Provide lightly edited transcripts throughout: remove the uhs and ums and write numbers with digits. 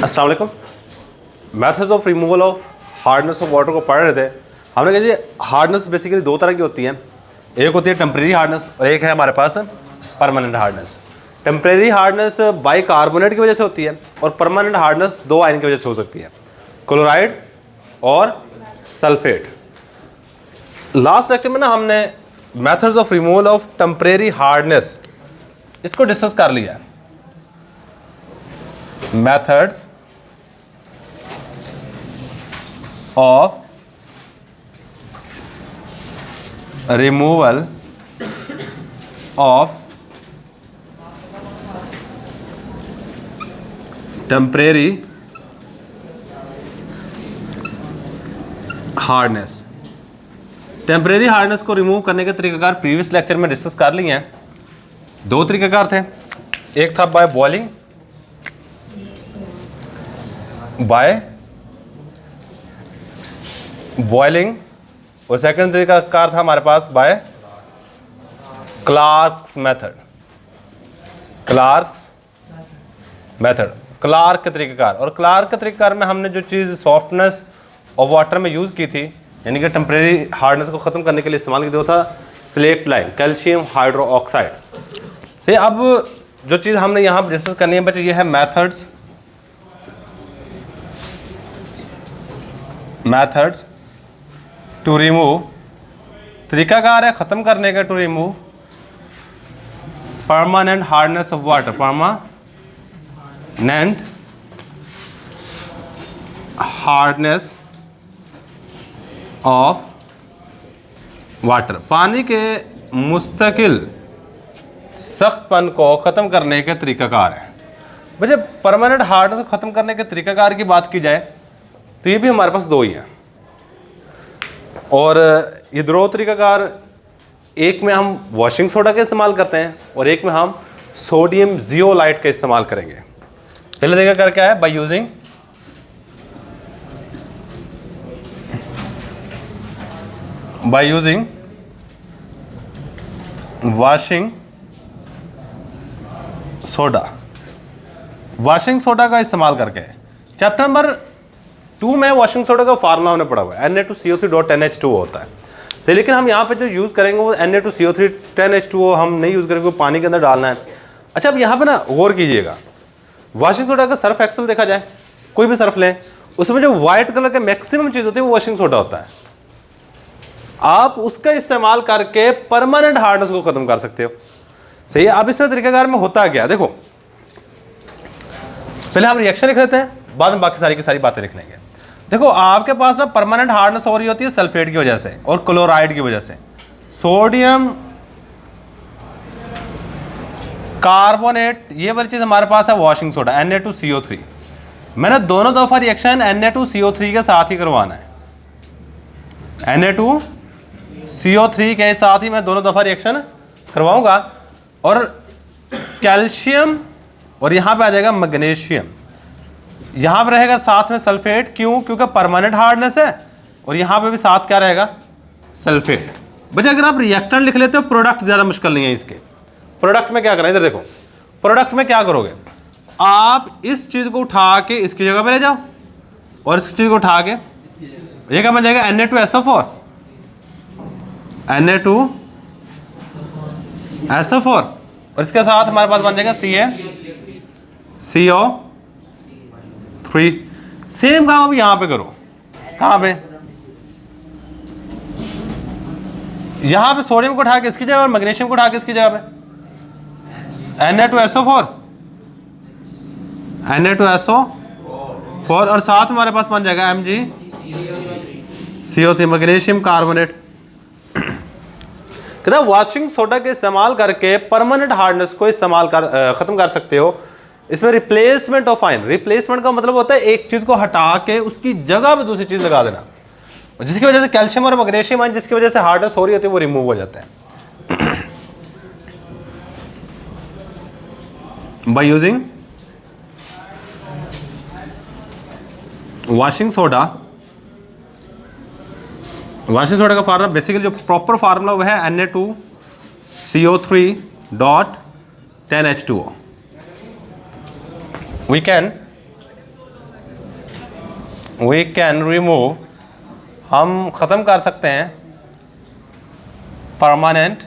अस्सलाम वालेकुम। Methods of removal of hardness of water को पढ़ रहे थे। हमने कहा जी हार्डनेस बेसिकली दो तरह की होती है, एक होती है टेम्परेरी हार्डनेस और एक है हमारे पास permanent hardness. Temporary hardness bicarbonate की वजह से होती है और परमानेंट हार्डनेस दो आयन की वजह से हो सकती है, क्लोराइड और सल्फेट। लास्ट लेक्चर में ना हमने methods of removal of temporary hardness इसको डिस्कस कर लिया है। Methods of removal of temporary hardness. Temporary hardness को रिमूव करने के तरीक़ाकार प्रीवियस लेक्चर में डिस्कस कर लिए हैं। दो तरीक़ाकार थे, एक था बाय बॉइलिंग, और सेकंड तरीक़ाकार था हमारे पास बाय क्लार्क्स मेथड। क्लार्क के तरीक़ाकार, और क्लार्क के तरीक़ाकार में हमने जो चीज़ सॉफ्टनेस ऑफ वाटर में यूज़ की थी, यानी कि टेम्परेरी हार्डनेस को ख़त्म करने के लिए इस्तेमाल किया था स्लेक्ट लाइन, कैल्शियम हाइड्रोक्साइड से। अब जो चीज़ हमने यहाँ पर डिस्कस करनी है बच्चे, ये है मेथड्स टू रिमूव, तरीक़ाकार है ख़त्म करने का, to remove permanent hardness of water, permanent hardness of water. पानी के मुस्तकिल सख्तपन को ख़त्म करने के तरीक़ाकार है। वैसे परमानेंट हार्डनेस को ख़त्म करने के तरीक़ाकार की बात की जाए तो ये भी हमारे पास दो ही हैं, और ये दो तरीक़ाकार, एक में हम वॉशिंग सोडा का इस्तेमाल करते हैं और एक में हम सोडियम जियोलाइट का इस्तेमाल करेंगे। पहले तरीक़ाकार क्या है? बाय यूजिंग वॉशिंग सोडा का इस्तेमाल करके। चैप्टर नंबर 2 में वॉशिंग सोडा का फार्मूला हमने पढ़ा हुआ है, Na2CO3.10H2O होता है। तो लेकिन हम यहाँ पे जो यूज़ करेंगे वो Na2CO3.10H2O हम नहीं यूज़ करेंगे, पानी के अंदर डालना है। अच्छा, अब यहाँ पे ना गौर कीजिएगा, वॉशिंग सोडा का सर्फ एक्सेल देखा जाए, कोई भी सर्फ लें, उसमें जो वाइट कलर के मैक्सिमम चीज़ होती है वो वॉशिंग सोडा होता है। आप उसका इस्तेमाल करके परमानेंट हार्डनेस को ख़त्म कर सकते हो। सही है। अब इसमें तरीक़ाकार में होता क्या, देखो पहले हम रिएक्शन लिख लेते हैं, बाद में बाकी सारी की सारी बातें लिख लेंगे। देखो आपके पास ना परमानेंट हार्डनेस हो रही होती है सल्फेट की वजह से और क्लोराइड की वजह से। सोडियम कार्बोनेट, ये वाली चीज़ हमारे पास है वॉशिंग सोडा Na2CO3। मैंने दोनों दफ़ा रिएक्शन Na2CO3 के साथ ही करवाना है। Na2CO3 के साथ ही मैं दोनों दफ़ा रिएक्शन करवाऊंगा, और कैल्शियम और यहाँ पे आ जाएगा मैग्नीशियम, यहाँ पे रहेगा साथ में सल्फेट। क्यों? क्योंकि परमानेंट हार्डनेस है, और यहाँ पे भी साथ क्या रहेगा? सल्फेट। बच्चे अगर आप रिएक्टेंट लिख लेते हो, प्रोडक्ट ज़्यादा मुश्किल नहीं है इसके। प्रोडक्ट में क्या करना है, इधर देखो, प्रोडक्ट में क्या करोगे आप, इस चीज़ को उठा के इसकी जगह पे ले जाओ, और इस चीज़ को उठा के ये क्या बन जाएगा? Na2SO4, Na2SO4, और इसके साथ हमारे पास बन जाएगा CO3। सेम काम अब यहाँ पे करो, कहाँ पे? यहाँ पे सोडियम को उठा के इसकी जगह और मैग्नीशियम को उठा के इसकी जगह पे Na2SO4, और साथ हमारे पास बन जाएगा MgCO3, मैग्नीशियम कार्बोनेट। कहता वॉशिंग सोडा के इस्तेमाल करके परमानेंट हार्डनेस को इस्तेमाल ख़त्म कर सकते हो। इसमें रिप्लेसमेंट ऑफ आयन, रिप्लेसमेंट का मतलब होता है एक चीज़ को हटा के उसकी जगह पे दूसरी चीज़ लगा देना, जिसकी वजह से कैल्शियम और मैग्नीशियम आयन जिसकी वजह से हार्डनेस हो रही होती है वो रिमूव हो जाता है। बाय यूजिंग वॉशिंग सोडा का फार्मूला, बेसिकली जो प्रॉपर फार्मूला वो है Na2CO3.10H2O। we can we can remove, हम ख़त्म कर सकते हैं permanent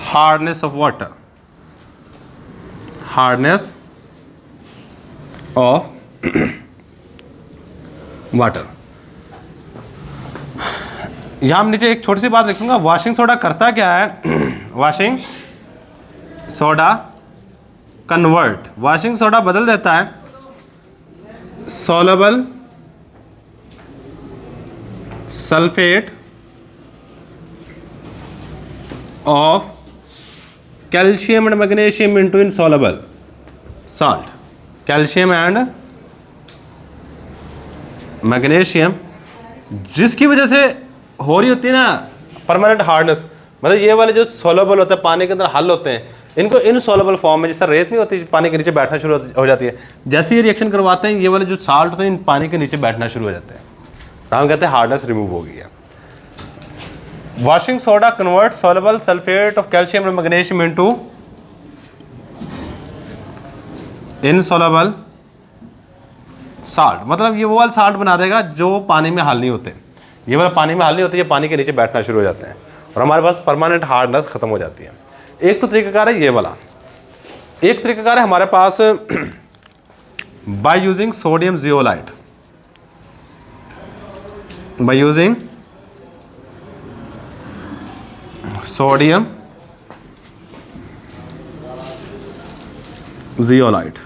hardness of water, hardness of water. यहाँ नीचे एक छोटी सी बात लिखूंगा, वॉशिंग सोडा करता क्या है washing soda convert, washing soda बदल देता है soluble sulphate of calcium and magnesium into insoluble salt. Calcium and magnesium जिसकी वजह से हो रही होती है ना परमानेंट हार्डनेस, मतलब ये वाले जो सोलेबल होते हैं पानी के अंदर हल होते हैं, इनको इनसॉल्युबल फॉर्म में, जैसे रेत नहीं होती पानी के नीचे बैठना शुरू हो जाती है, जैसे ये रिएक्शन करवाते हैं ये वाले जो साल्ट होते हैं इन पानी के नीचे बैठना शुरू हो जाते हैं, तो हम कहते हैं हार्डनेस रिमूव हो गई है। Washing soda convert soluble sulphate of calcium and magnesium into insoluble salt, मतलब ये वो वाला साल्ट बना देगा जो पानी में हल नहीं होते, ये वाला पानी में हल नहीं होते, ये पानी के नीचे बैठना शुरू हो जाते हैं और हमारे पास परमानेंट हार्डनेस खत्म हो जाती है। एक तो तरीकाकार है ये वाला, एक तरीकाकार है हमारे पास by using sodium zeolite, by using sodium zeolite.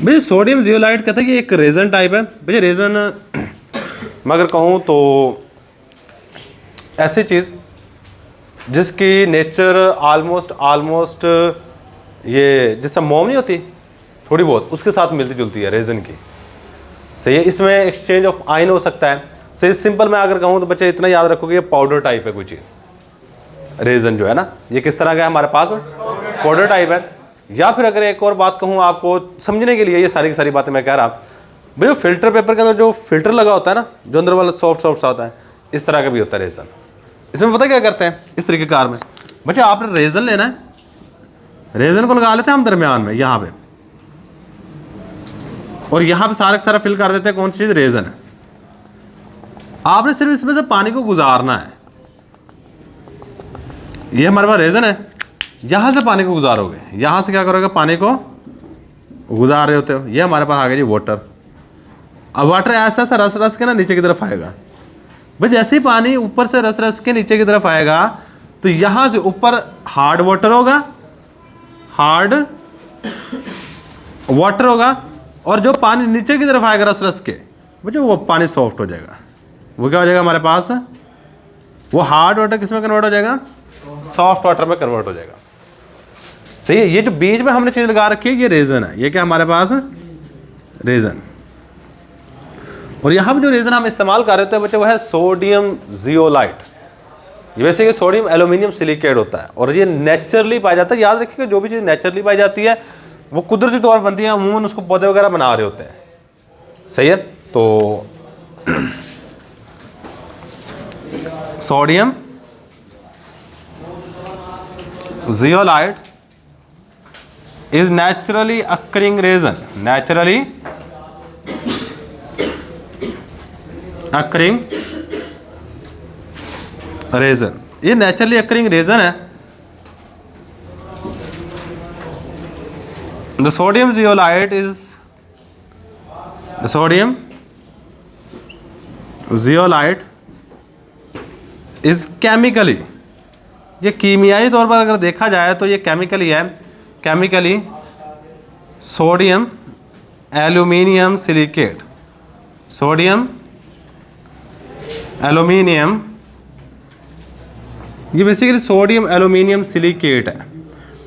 भैया सोडियम जियोलाइट कहते हैं कि एक रेजन टाइप है। भैया रेजन मैं अगर कहूँ तो ऐसी चीज़ जिसकी नेचर ऑलमोस्ट ये जैसा मोम नहीं होती थोड़ी बहुत उसके साथ मिलती जुलती है रेजन की, सही है। इसमें एक्सचेंज ऑफ आयन हो सकता है, सही। सिंपल मैं अगर कहूँ तो बच्चे इतना याद रखो कि ये पाउडर टाइप है कोई चीज़, रेजन जो है ना ये किस तरह का है हमारे पास पाउडर टाइप है। या फिर अगर एक और बात कहूँ आपको समझने के लिए, ये सारी की सारी बातें मैं कह रहा भैया, फिल्टर पेपर के अंदर जो फिल्टर लगा होता है ना, जो अंदर वाला सॉफ्ट सा होता है, इस तरह का भी होता है रेजन। इसमें पता क्या करते हैं इस तरीके कार में, बच्चे आपने रेजन लेना है, रेजन को लगा लेते हैं हम दरमियान में यहाँ पे, और यहाँ पे सारा सारा फिल कर देते हैं कौन सी चीज़ रेजन है। आपने सिर्फ इसमें से पानी को गुजारना है, ये हमारे पास रेजन है, यहाँ से पानी को गुजारोगे, यहाँ से क्या करोगे पानी को गुजार रहे होते हो, ये हमारे पास आ गया जी वाटर। अब वाटर ऐसा सा रस रस के ना नीचे की तरफ आएगा, भाई जैसे ही पानी ऊपर से रस रस के नीचे की तरफ आएगा तो यहाँ से ऊपर हार्ड वाटर होगा, हार्ड वाटर होगा, और जो पानी नीचे की तरफ आएगा रस रस के मुझे वो पानी सॉफ्ट हो जाएगा, वो क्या हो जाएगा हमारे पास, वो हार्ड वाटर किस में कन्वर्ट हो जाएगा, सॉफ्ट वाटर में कन्वर्ट हो जाएगा, सही है। ये जो बीच में हमने चीज़ लगा रखी है ये रेजन है, ये क्या हमारे पास रेजन। और यहाँ पर जो रेजन हम इस्तेमाल कर रहे थे बच्चे वो है सोडियम जियोलाइट। ये वैसे कि सोडियम एल्यूमिनियम सिलिकेट होता है और ये नेचुरली पाया जाता है। याद रखिएगा जो भी चीज़ नेचुरली पाई जाती है वो कुदरती तौर पर बनती है, अमूमन उसको पौधे वगैरह बना रहे होते हैं, सही है। तो sodium zeolite is naturally occurring resin, naturally occurring resin, ये naturally occurring resin है। The sodium zeolite is the sodium zeolite is chemically, ये कीमियाई तौर पर अगर देखा जाए तो ये केमिकली है, chemically sodium aluminium silicate, sodium aluminium, ये बेसिकली सोडियम एल्यूमिनियम सिलिकेट है।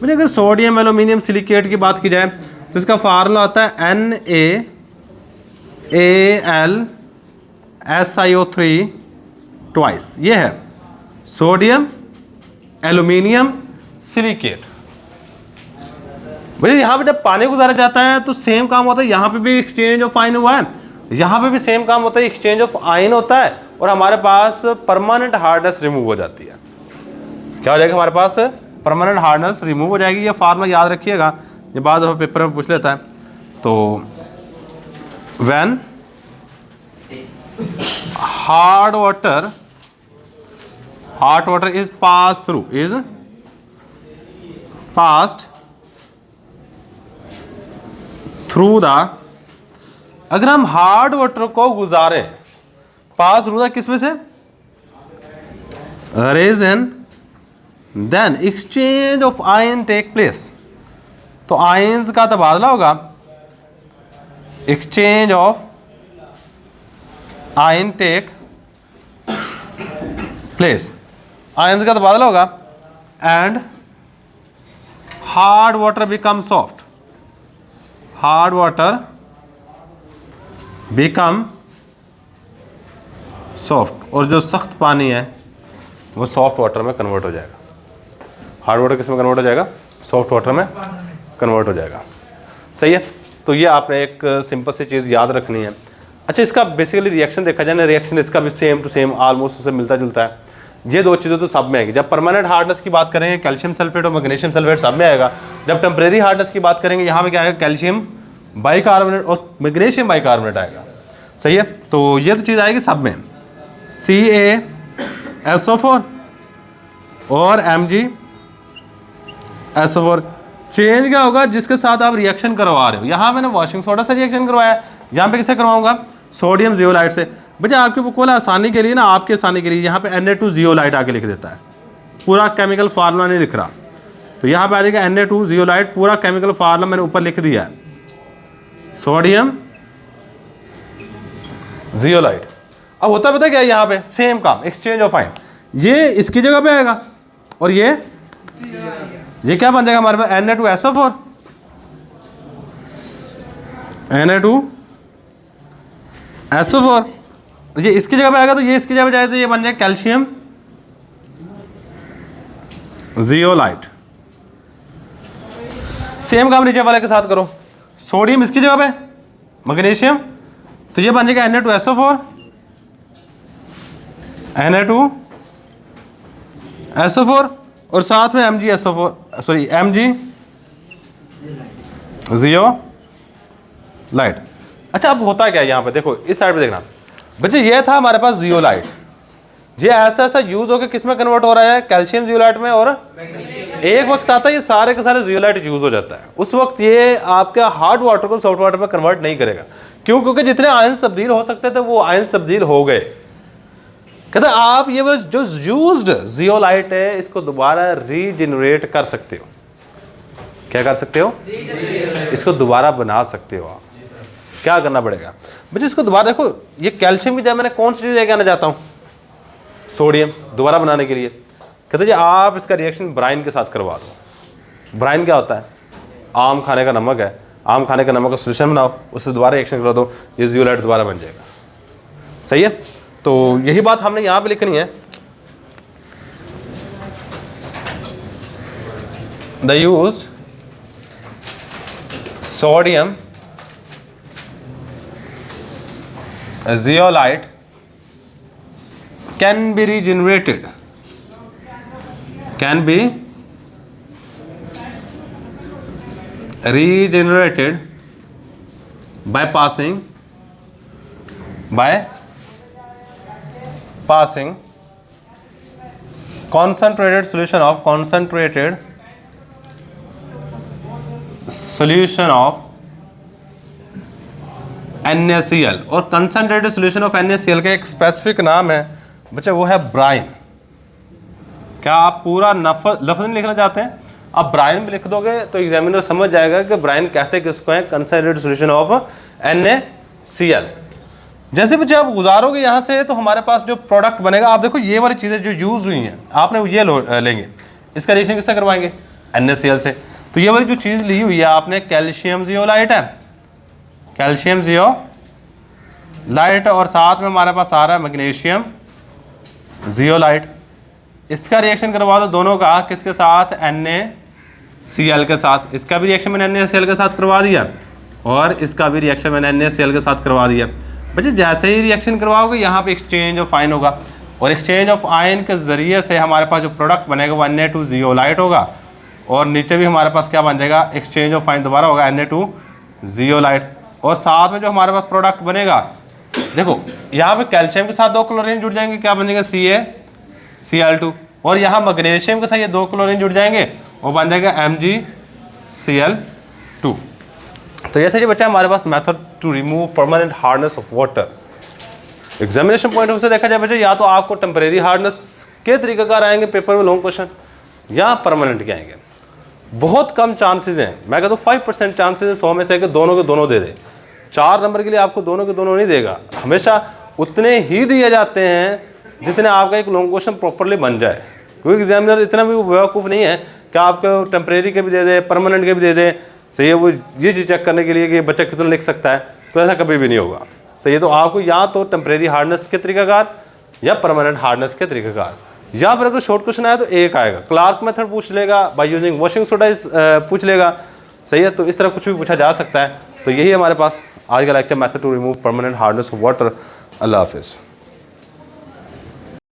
मुझे अगर सोडियम एल्यूमिनियम सिलिकेट की बात की जाए तो इसका फार्मूला आता है NaAlSiO3 ट्वाइस, ये है सोडियम एल्यूमिनियम सिलिकेट। भैया यहाँ पे जब पानी गुजारा जाता है तो सेम काम होता है, यहाँ पे भी एक्सचेंज ऑफ आयन हुआ है, यहाँ पे भी सेम काम होता है, एक्सचेंज ऑफ आयन होता है और हमारे पास परमानेंट हार्डनेस रिमूव हो जाती है। क्या हो जाएगा हमारे पास, परमानेंट हार्डनेस रिमूव हो जाएगी। ये फार्मूला याद रखिएगा, ये बाद पेपर में पूछ लेता है। तो when hot water is passed through the, अगर हम हार्ड वाटर को गुजारे पास थ्रू द किस में से, resin, then exchange of ion take place, तो आयन्स का तबादला होगा, exchange of ion take place, ions का तबादला होगा, and hard water become soft, hard water become soft, और जो सख्त पानी है वो सॉफ्ट वाटर में कन्वर्ट हो जाएगा। हार्ड वाटर किस में कन्वर्ट हो जाएगा, सॉफ्ट वाटर में कन्वर्ट हो जाएगा। सही है, तो ये आपने एक सिंपल सी चीज़ याद रखनी है। अच्छा, इसका बेसिकली रिएक्शन देखा जाए ना, रिएक्शन इसका भी सेम टू सेम ऑलमोस्ट उससे मिलता जुलता है। ये दो चीज़ें तो सब में आएगी। जब परमानेंट हार्डनेस की बात करेंगे कैल्शियम सल्फेट और मैग्नीशियम सल्फेट सब में आएगा। जब टेम्परेरी हार्डनेस की बात करेंगे यहाँ पे क्या आएगा, कैल्शियम बाइकार्बोनेट और मैग्नीशियम बाइकार्बोनेट आएगा। सही है, तो ये तो चीज़ आएगी सब में, CaSO4 और MgSO4। चेंज क्या होगा, जिसके साथ आप रिएक्शन करवा रहे हो। यहाँ मैंने वॉशिंग सोडा से रिएक्शन करवाया, यहाँ पे किससे करवाऊंगा, सोडियम जियोलाइट से। भैया आपके बिल्कुल आसानी के लिए ना, आपकी आसानी के लिए यहाँ पे Na2 जियोलाइट आके लिख देता है, पूरा केमिकल फार्मूला नहीं लिख रहा, तो यहाँ पे आ जाएगा Na2 जियोलाइट, पूरा केमिकल फार्मूला मैंने ऊपर लिख दिया है, सोडियम जियोलाइट। अब होता पता क्या है, यहाँ पे सेम काम, एक्सचेंज ऑफ आयन, ये इसकी जगह पे आएगा और ये क्या बन जाएगा हमारे पास, Na2SO4, Na2SO4, ये इसकी जगह पे आएगा, तो ये इसकी जगह पे जाए तो ये बन जाएगा कैल्शियम जियोलाइट। सेम काम नीचे वाले के साथ करो, सोडियम इसकी जगह पे, मैग्नीशियम, तो ये बन जाएगा Na2SO4, Na2SO4 और साथ में MgSO4, सॉरी Mg जियोलाइट। अच्छा, अब होता क्या है यहाँ पे, देखो इस साइड पे देखना बच्चे, ये था हमारे पास जियोलाइट, ये ऐसा ऐसा यूज होकर किस में कन्वर्ट हो रहा है, कैल्शियम जियोलाइट में, और एक वक्त आता है ये सारे के सारे जियोलाइट यूज हो जाता है। उस वक्त ये आपका हार्ड वाटर को सॉफ्ट वाटर में कन्वर्ट नहीं करेगा। क्यों? क्योंकि जितने आयन तब्दील हो सकते थे वो आयन तब्दील हो गए। कहते आप ये जो यूज्ड जियोलाइट है इसको दोबारा रीजनरेट कर सकते हो। क्या कर सकते हो? इसको दोबारा बना सकते हो आप। क्या करना पड़ेगा बच्चे, इसको दोबारा देखो, ये कैल्शियम की जगह मैंने कौन सी चीज़ लेके आना चाहता हूँ, सोडियम, दोबारा बनाने के लिए। कहते जी आप इसका रिएक्शन ब्राइन के साथ करवा दो। ब्राइन क्या होता है? आम खाने का नमक है, आम खाने का नमक का सोल्यूशन बनाओ, उससे दोबारा रिएक्शन करवा दो, ये जियोलाइट दोबारा बन जाएगा। सही है, तो यही बात हमने यहाँ पे लिखनी है। The use sodium zeolite can be regenerated, by passing concentrated solution of NaCl। और कंसनट्रेटेड सोल्यूशन ऑफ NaCl का एक स्पेसिफिक नाम है बच्चा, वो है ब्राइन। क्या आप पूरा लफ्ज़ नहीं लिखना चाहते हैं? आप ब्राइन भी लिख दोगे तो एग्जामिनर समझ जाएगा कि ब्राइन कहते हैं किसको है, कंसनट्रेटेड सोल्यूशन ऑफ NaCl। जैसे बच्चे आप गुजारोगे यहाँ से तो हमारे पास जो प्रोडक्ट बनेगा, आप देखो ये वाली चीज़ें जो यूज़ हुई हैं आपने ये लेंगे, इसका रिएक्शन किससे करवाएंगे? NaCl से। तो ये वाली जो चीज़ ली हुई है आपने, कैल्शियम जियोलाइट है, कैल्शियम जियोलाइट, और साथ में हमारे पास आ रहा है मैग्नीशियम जियोलाइट। इसका रिएक्शन करवा दो दोनों का, किसके साथ? NaCl के साथ। इसका भी रिएक्शन मैंने NaCl के साथ करवा दिया और इसका भी रिएक्शन मैंने NaCl के साथ करवा दिया। बच्चे जैसे ही रिएक्शन करवाओगे यहाँ पे एक्सचेंज ऑफ आयन होगा, और एक्सचेंज ऑफ आयन के ज़रिए से हमारे पास जो प्रोडक्ट बनेगा वो Na2 जियोलाइट होगा, और नीचे भी हमारे पास क्या बन जाएगा? एक्सचेंज ऑफ आयन दोबारा होगा Na2 जियोलाइट। और साथ में जो हमारे पास प्रोडक्ट बनेगा, देखो यहाँ पे कैल्शियम के साथ 2 क्लोरीन जुड़ जाएंगे, क्या बन जाएगा CaCl2, और यहाँ मैग्नीशियम के साथ ये 2 क्लोरीन जुड़ जाएंगे और बन जाएगा MgCl2। तो ये था जी बच्चा हमारे पास method to remove permanent hardness of water. Examination point of से देखा जाए बच्चा, या तो आपको टेम्परेरी हार्डनेस के तरीकाकार आएंगे पेपर में लॉन्ग क्वेश्चन, या परमानेंट के आएंगे। बहुत कम चांसेस हैं, मैं कहता हूँ 5% चांसेस है 100 में से कि दोनों के दोनों दे दे। 4 नंबर के लिए आपको दोनों के दोनों नहीं देगा, हमेशा उतने ही दिए जाते हैं जितने आपका एक लॉन्ग क्वेश्चन प्रॉपरली बन जाए। क्योंकि एग्जामिनर इतना भी बेवकूफ़ नहीं है कि आपको टेम्परेरी के भी दे दे, परमानेंट के भी दे दे, सही है, वो ये चीज़ चेक करने के लिए कि बच्चा कितना लिख सकता है, तो ऐसा कभी भी नहीं होगा। सही है, तो आपको या तो टेम्परेरी हार्डनेस के तरीकाकार या परमानेंट हार्डनेस के तरीकाकार, या फिर अगर शॉर्ट क्वेश्चन आया तो एक आएगा, क्लार्क मेथड पूछ लेगा, बाय यूजिंग वॉशिंग सोडा पूछ लेगा। सही है, तो इस तरह कुछ भी पूछा जा सकता है। तो यही हमारे पास आज का lecture, method to remove permanent hardness of water. अल्लाह हाफिज़।